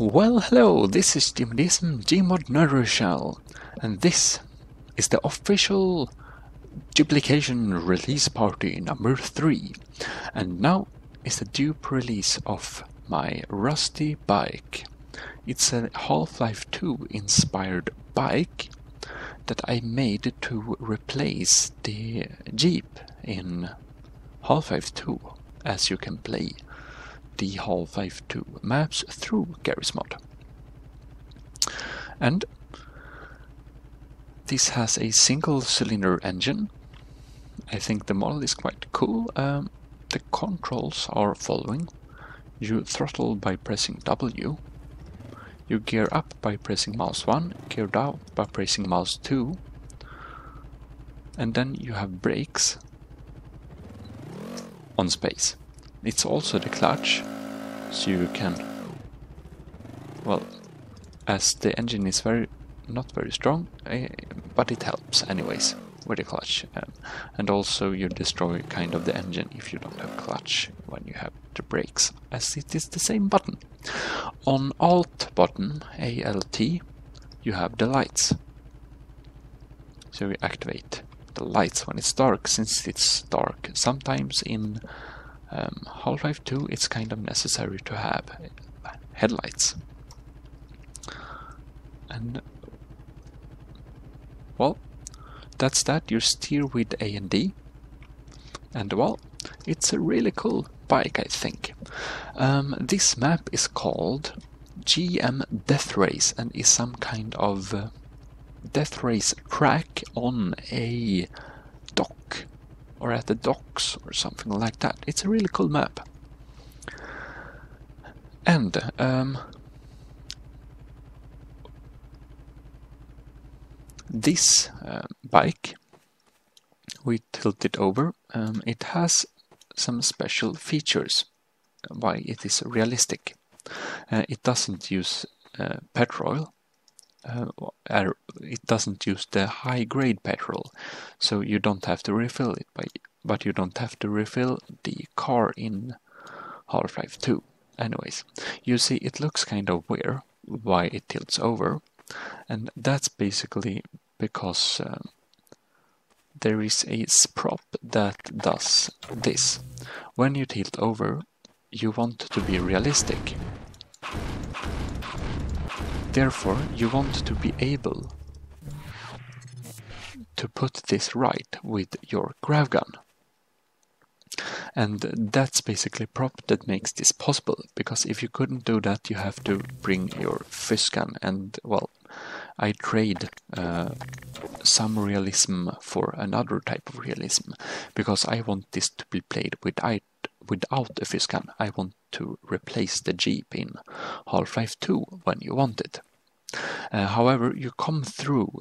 Well, hello, this is Gmodism, Gmod Shell, and this is the official Duplication release party number 3. And now is the Dupe release of my rusty bike. It's a Half-Life 2 inspired bike that I made to replace the Jeep in Half-Life 2, as you can play the Half-Life 2 maps through Gmod. And this has a single-cylinder engine. I think the model is quite cool. The controls are following. You throttle by pressing W. You gear up by pressing mouse 1, gear down by pressing mouse 2. And then you have brakes on space. It's also the clutch, so you can, well, as the engine is not very strong, but it helps anyways with the clutch. And also you destroy kind of the engine if you don't have clutch when you have the brakes, as it is the same button. On Alt button, ALT, you have the lights. So you activate the lights when it's dark, since it's dark. Sometimes in Half-Life 2 it's kind of necessary to have headlights. And well, that's that. You steer with A and D, and well, it's a really cool bike, I think. This map is called GM Death Race and is some kind of death race track on a dock, or at the docks, or something like that. It's a really cool map. And this bike, we tilt it over. It has some special features why it is realistic. It doesn't use petrol. It doesn't use the high-grade petrol, so you don't have to refill it. But you don't have to refill the car in Half-Life 2. Anyways, you see, it looks kind of weird why it tilts over, and that's basically because there is a prop that does this. When you tilt over, you want to be realistic. Therefore, you want to be able to put this right with your grav gun. And that's basically a prop that makes this possible, because if you couldn't do that, you have to bring your fizz gun. And well, I trade some realism for another type of realism, because I want this to be played without a fizz gun. I want to replace the Jeep in Half-Life 2 when you want it. However, you come through,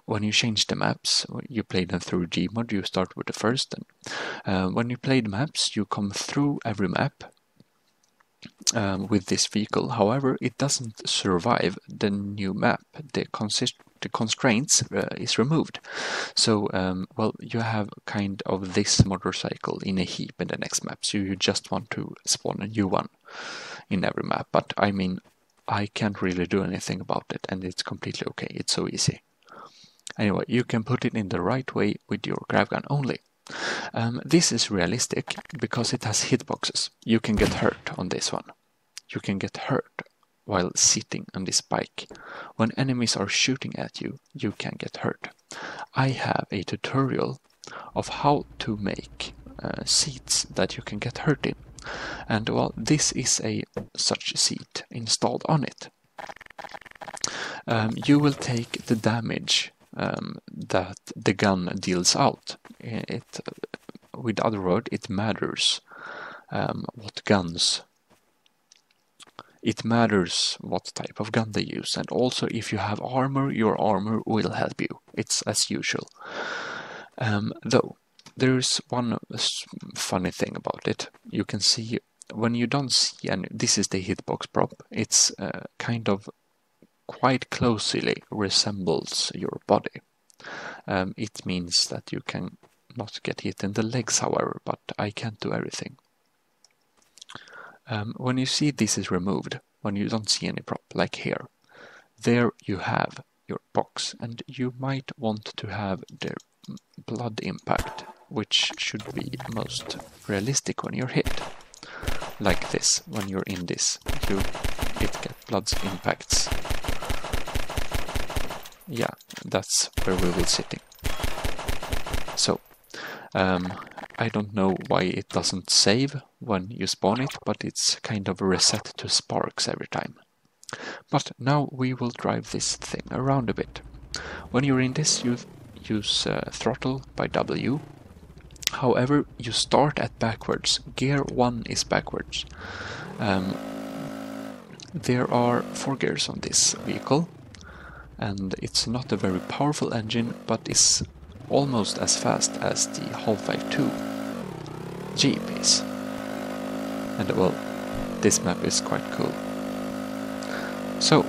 when you change the maps, you play them through Gmod, you start with the first, and when you play the maps, you come through every map with this vehicle. However, it doesn't survive the new map. The constraints is removed. So, well, you have kind of this motorcycle in a heap in the next map, so you just want to spawn a new one in every map. But I mean, I can't really do anything about it, and it's completely okay. It's so easy. Anyway, you can put it in the right way with your grav gun only. This is realistic because it has hitboxes. You can get hurt on this one. You can get hurt while sitting on this bike. When enemies are shooting at you, you can get hurt. I have a tutorial of how to make seats that you can get hurt in. And well, this is a such seat installed on it. You will take the damage that the gun deals out. With other words, it matters what guns. It matters what type of gun they use, and also if you have armor, your armor will help you. It's as usual. Though there's one funny thing about it. You can see when you don't see any. This is the hitbox prop. It's kind of quite closely resembles your body. It means that you can not get hit in the legs, however, but I can't do everything. When you see this is removed, when you don't see any prop, like here. There you have your box, and you might want to have the blood impact, which should be most realistic when you're hit. Like this, when you're in this, it gets blood impacts. Yeah, that's where we will sitting. So, I don't know why it doesn't save when you spawn it, but it's kind of a reset to sparks every time. But now we will drive this thing around a bit. When you're in this, you use throttle by W. However, you start at backwards. Gear 1 is backwards. There are 4 gears on this vehicle, and it's not a very powerful engine, but is almost as fast as the Half-Life 2 Jeep is. And well, this map is quite cool. So,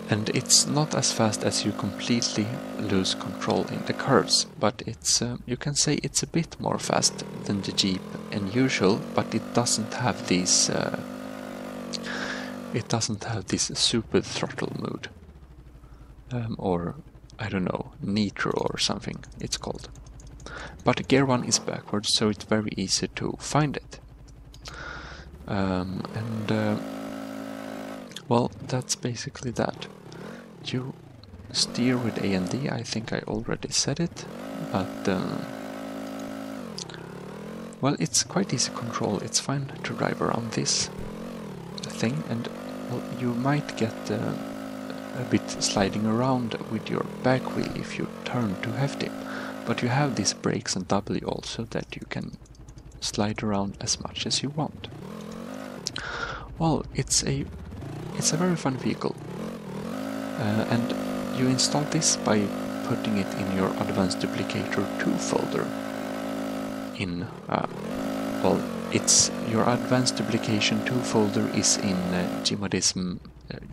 and it's not as fast as you completely lose control in the curves, but it's you can say it's a bit more fast than the Jeep and usual, but it doesn't have these super throttle mode, or I don't know, nitro or something it's called. But gear 1 is backwards, so it's very easy to find it. Well, that's basically that. You steer with A and D, I think I already said it, but well, it's quite easy control. It's fine to drive around this thing, and well, you might get a bit sliding around with your back wheel if you turn too hefty. But you have these brakes and W also that you can slide around as much as you want. Well, it's a very fun vehicle, and you install this by putting it in your Advanced Duplicator 2 folder. In well, it's your Advanced Duplication 2 folder is in Gmodism,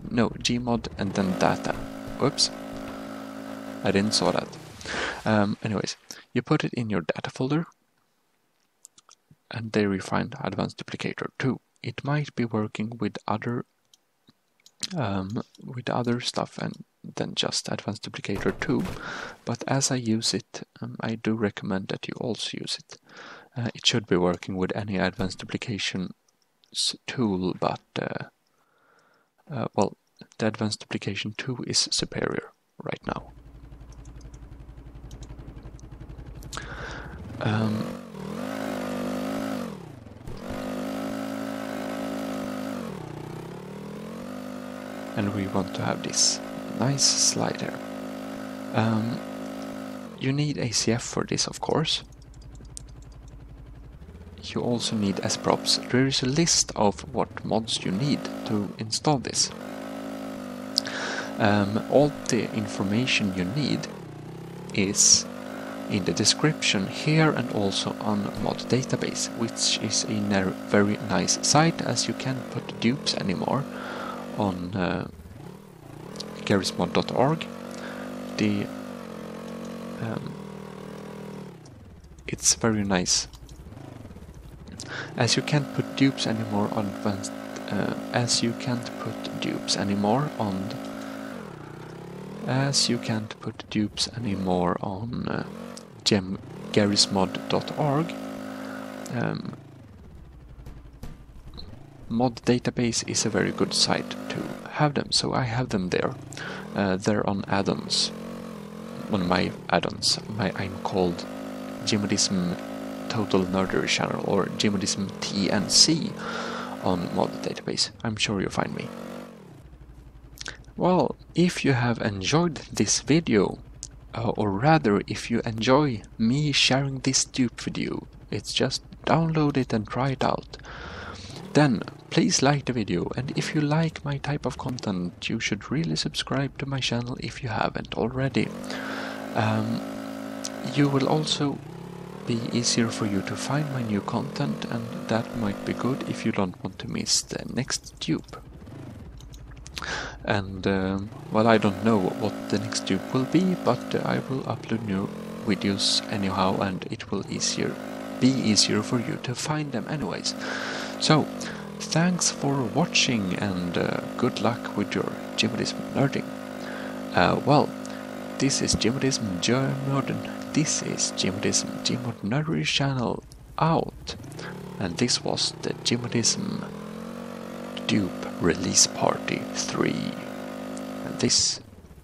no, Gmod and then data. Whoops, I didn't saw that. Anyways, you put it in your data folder, and there you find Advanced Duplicator 2. It might be working with other stuff and than just Advanced Duplicator 2, but as I use it, I do recommend that you also use it. It should be working with any Advanced Duplication tool, but well, the Advanced Duplication 2 is superior right now. And we want to have this nice slider. You need ACF for this, of course. You also need S-props. There is a list of what mods you need to install this. All the information you need is in the description here and also on mod database, which is a very nice site, as you can't put dupes anymore on garismod.org. It's very nice, as you can't put dupes anymore on advanced, garismod.org. Mod database is a very good site to have them, so I have them there. They're on add-ons, on my add-ons. I'm called Gmodism Total Nerdery channel, or Gmodism TNC on mod database. I'm sure you'll find me. Well, if you have enjoyed this video, or rather if you enjoy me sharing this dupe with you, it's just download it and try it out. Then please like the video, and if you like my type of content, you should really subscribe to my channel if you haven't already. You will also be easier for you to find my new content, and that might be good if you don't want to miss the next dupe. And well, I don't know what the next dupe will be, but I will upload videos anyhow, and it will be easier for you to find them anyways. So thanks for watching, and good luck with your Gmodism learning. Well, this is Gmodism Gmod Nerdery channel out, and this was the Gmodism Dupe Release Party 3, and this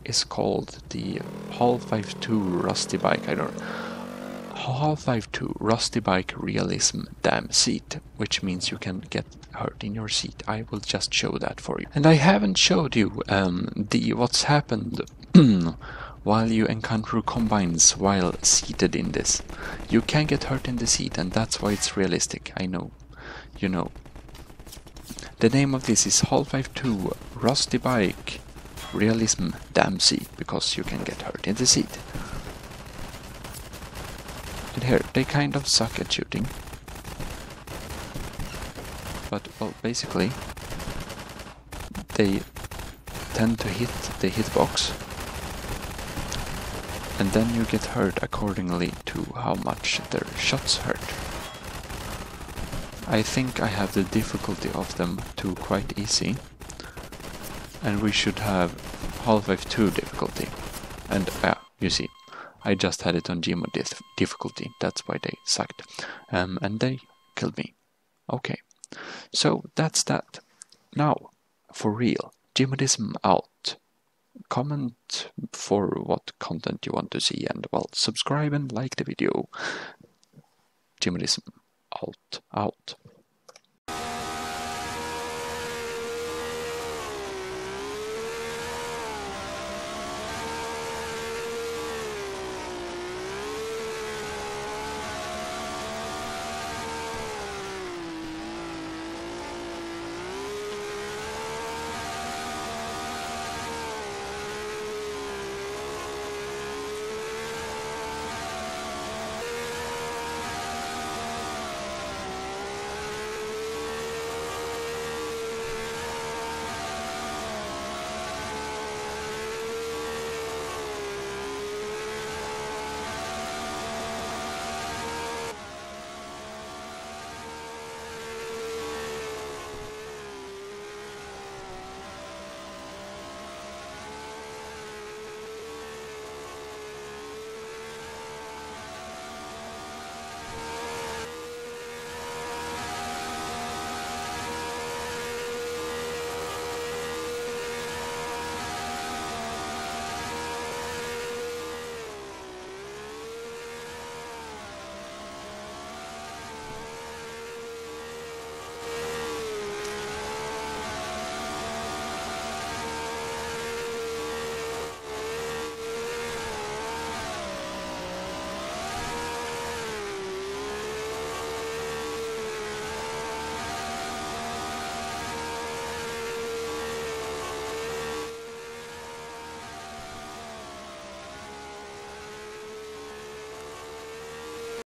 is called the Hall52 Rusty Bike. Hall52 Rusty Bike Realism Damn Seat, which means you can get hurt in your seat. I will just show that for you. And I haven't showed you what's happened while you encounter combines while seated in this. You can get hurt in the seat, and that's why it's realistic. I know, you know. The name of this is Hall52 Rusty Bike Realism Damn Seat, because you can get hurt in the seat. And here, they kind of suck at shooting. But, well, basically, they tend to hit the hitbox, and then you get hurt accordingly to how much their shots hurt. I think I have the difficulty of them to quite easy, and we should have Hall52 difficulty. And you see, I just had it on Gmod difficulty, that's why they sucked. And they killed me. Okay, so that's that. Now, for real, Gmodism out. Comment for what content you want to see, and well, subscribe and like the video. Gmodism out.